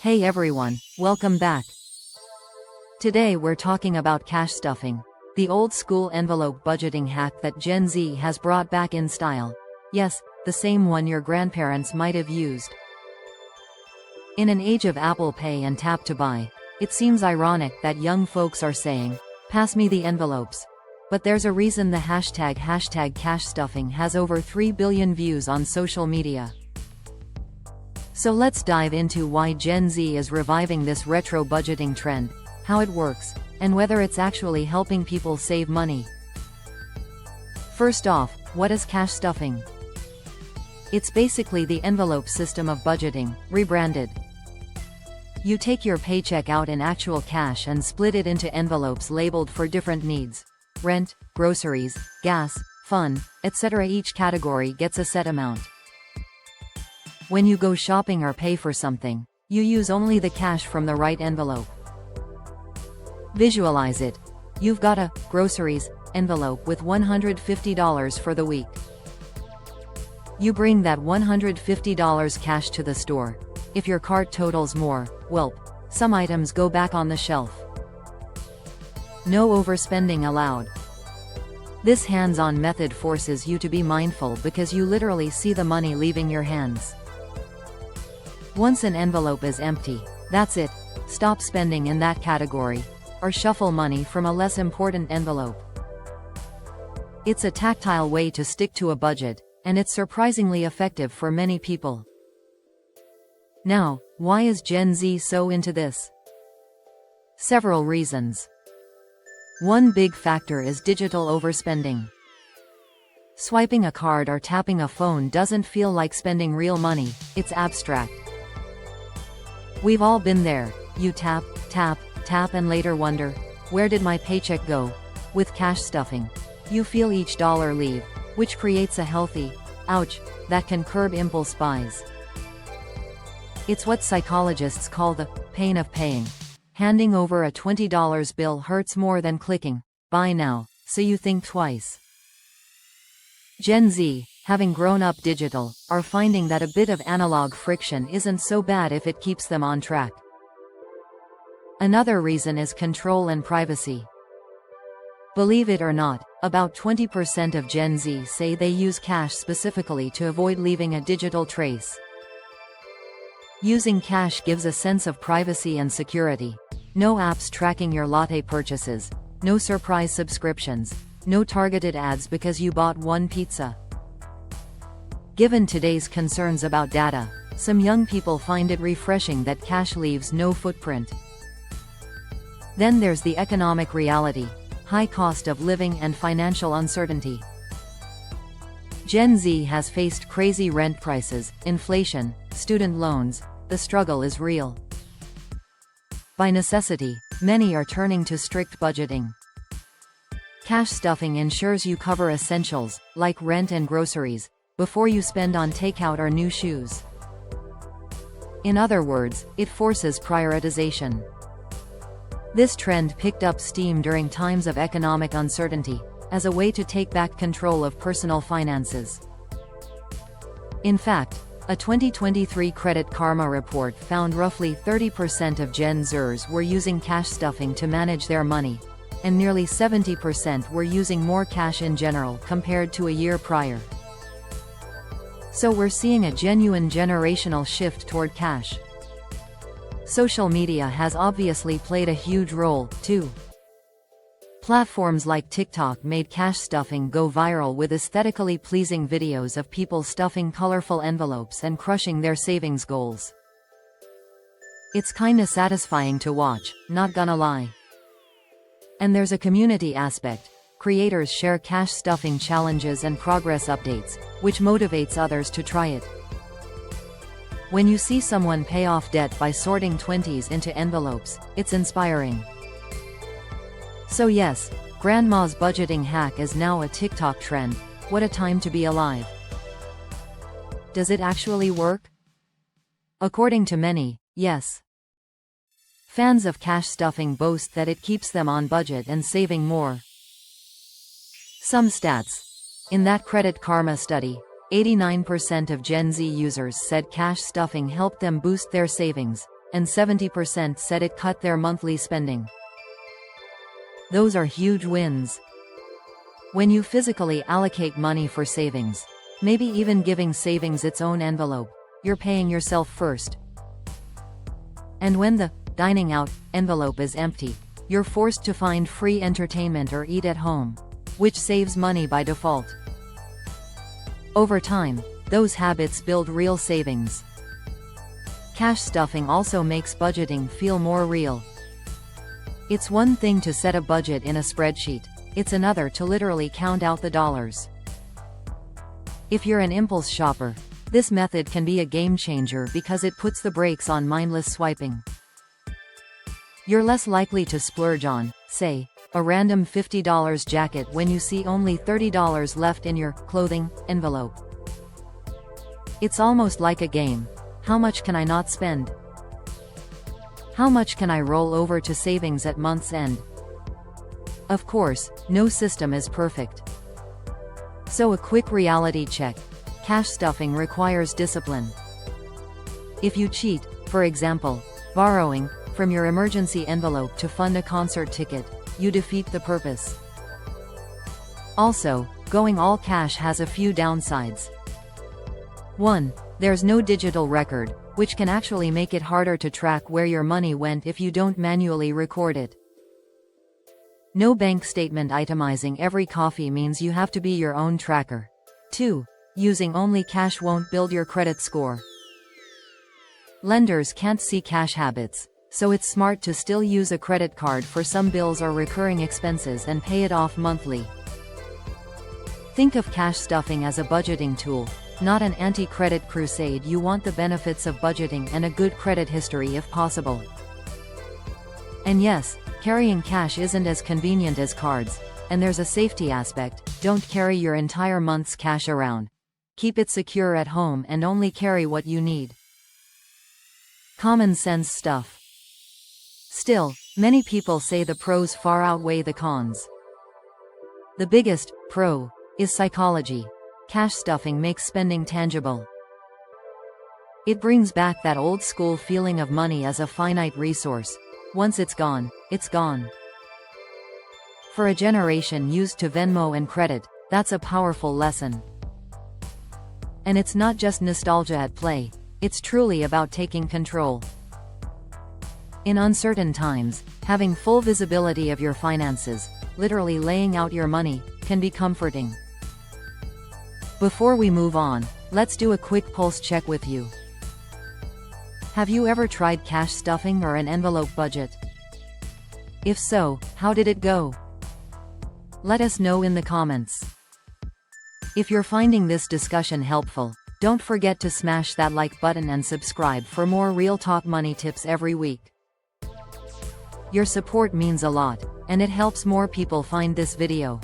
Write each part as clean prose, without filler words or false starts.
Hey everyone, welcome back. Today we're talking about cash stuffing, the old school envelope budgeting hack that Gen Z has brought back in style. Yes, the same one your grandparents might have used. In an age of Apple Pay and tap to buy, it seems ironic that young folks are saying, "Pass me the envelopes." But there's a reason the hashtag #CashStuffing has over 3 billion views on social media. So let's dive into why Gen Z is reviving this retro budgeting trend, how it works, and whether it's actually helping people save money. First off, what is cash stuffing? It's basically the envelope system of budgeting, rebranded. You take your paycheck out in actual cash and split it into envelopes labeled for different needs: rent, groceries, gas, fun, etc. Each category gets a set amount. When you go shopping or pay for something, you use only the cash from the right envelope. Visualize it. You've got a groceries envelope with $150 for the week. You bring that $150 cash to the store. If your cart totals more, well, some items go back on the shelf. No overspending allowed. This hands-on method forces you to be mindful because you literally see the money leaving your hands. Once an envelope is empty, that's it. Stop spending in that category, or shuffle money from a less important envelope. It's a tactile way to stick to a budget, and it's surprisingly effective for many people. Now, why is Gen Z so into this? Several reasons. One big factor is digital overspending. Swiping a card or tapping a phone doesn't feel like spending real money, it's abstract. We've all been there. You tap, tap, tap and later wonder, where did my paycheck go? With cash stuffing, you feel each dollar leave, which creates a healthy, ouch, that can curb impulse buys. It's what psychologists call the pain of paying. Handing over a $20 bill hurts more than clicking, buy now, so you think twice. Gen Z, having grown up digital, are finding that a bit of analog friction isn't so bad if it keeps them on track. Another reason is control and privacy. Believe it or not, about 20% of Gen Z say they use cash specifically to avoid leaving a digital trace. Using cash gives a sense of privacy and security. No apps tracking your latte purchases, no surprise subscriptions, no targeted ads because you bought one pizza. Given today's concerns about data, some young people find it refreshing that cash leaves no footprint. Then there's the economic reality, high cost of living and financial uncertainty. Gen Z has faced crazy rent prices, inflation, student loans. The struggle is real. By necessity, many are turning to strict budgeting. Cash stuffing ensures you cover essentials, like rent and groceries, before you spend on takeout or new shoes. In other words, it forces prioritization. This trend picked up steam during times of economic uncertainty, as a way to take back control of personal finances. In fact, a 2023 Credit Karma report found roughly 30% of Gen Zers were using cash stuffing to manage their money, and nearly 70% were using more cash in general compared to a year prior. So we're seeing a genuine generational shift toward cash. Social media has obviously played a huge role, too. Platforms like TikTok made cash stuffing go viral with aesthetically pleasing videos of people stuffing colorful envelopes and crushing their savings goals. It's kinda satisfying to watch, not gonna lie. And there's a community aspect. Creators share cash stuffing challenges and progress updates, which motivates others to try it. When you see someone pay off debt by sorting 20s into envelopes, it's inspiring. So yes, Grandma's budgeting hack is now a TikTok trend. What a time to be alive. Does it actually work? According to many, yes. Fans of cash stuffing boast that it keeps them on budget and saving more. Some stats. In that Credit Karma study, 89% of Gen Z users said cash stuffing helped them boost their savings, and 70% said it cut their monthly spending. Those are huge wins. When you physically allocate money for savings, maybe even giving savings its own envelope, you're paying yourself first. And when the dining out envelope is empty, you're forced to find free entertainment or eat at home, which saves money by default. Over time, those habits build real savings. Cash stuffing also makes budgeting feel more real. It's one thing to set a budget in a spreadsheet, it's another to literally count out the dollars. If you're an impulse shopper, this method can be a game changer because it puts the brakes on mindless swiping. You're less likely to splurge on, say, a random $50 jacket when you see only $30 left in your clothing envelope. It's almost like a game. How much can I not spend? How much can I roll over to savings at month's end? Of course, no system is perfect. So a quick reality check. Cash stuffing requires discipline. If you cheat, for example, borrowing from your emergency envelope to fund a concert ticket, you defeat the purpose. Also, going all cash has a few downsides. 1. There's no digital record, which can actually make it harder to track where your money went if you don't manually record it. No bank statement itemizing every coffee means you have to be your own tracker. 2. Using only cash won't build your credit score. Lenders can't see cash habits, so it's smart to still use a credit card for some bills or recurring expenses and pay it off monthly. Think of cash stuffing as a budgeting tool, not an anti-credit crusade. You want the benefits of budgeting and a good credit history if possible. And yes, carrying cash isn't as convenient as cards, and there's a safety aspect. Don't carry your entire month's cash around. Keep it secure at home and only carry what you need. Common sense stuff. Still, many people say the pros far outweigh the cons. The biggest pro is psychology. Cash stuffing makes spending tangible. It brings back that old school feeling of money as a finite resource. Once it's gone, it's gone. For a generation used to Venmo and credit, that's a powerful lesson. And it's not just nostalgia at play, it's truly about taking control. In uncertain times, having full visibility of your finances, literally laying out your money, can be comforting. Before we move on, let's do a quick pulse check with you. Have you ever tried cash stuffing or an envelope budget? If so, how did it go? Let us know in the comments. If you're finding this discussion helpful, don't forget to smash that like button and subscribe for more real talk money tips every week. Your support means a lot, and it helps more people find this video.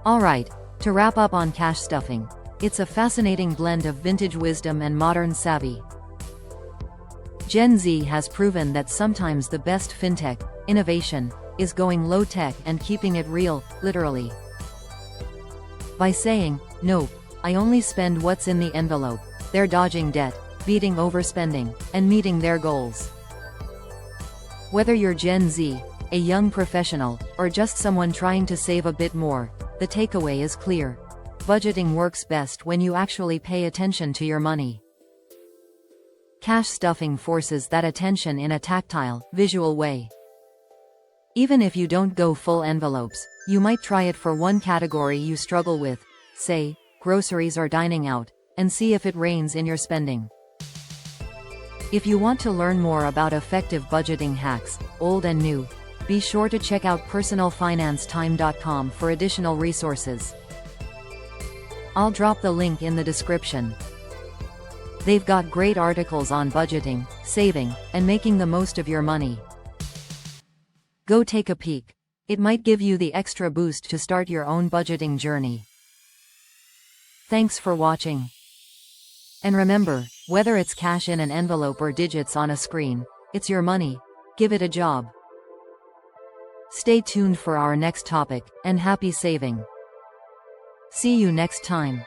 Alright, to wrap up on cash stuffing, it's a fascinating blend of vintage wisdom and modern savvy. Gen Z has proven that sometimes the best fintech innovation is going low-tech and keeping it real, literally. By saying, "Nope, I only spend what's in the envelope," they're dodging debt, beating overspending, and meeting their goals. Whether you're Gen Z, a young professional, or just someone trying to save a bit more, the takeaway is clear. Budgeting works best when you actually pay attention to your money. Cash stuffing forces that attention in a tactile, visual way. Even if you don't go full envelopes, you might try it for one category you struggle with, say, groceries or dining out, and see if it reins in your spending. If you want to learn more about effective budgeting hacks, old and new, be sure to check out PersonalFinanceTime.com for additional resources. I'll drop the link in the description. They've got great articles on budgeting, saving, and making the most of your money. Go take a peek. It might give you the extra boost to start your own budgeting journey. Thanks for watching. And remember, whether it's cash in an envelope or digits on a screen, it's your money. Give it a job. Stay tuned for our next topic, and happy saving. See you next time.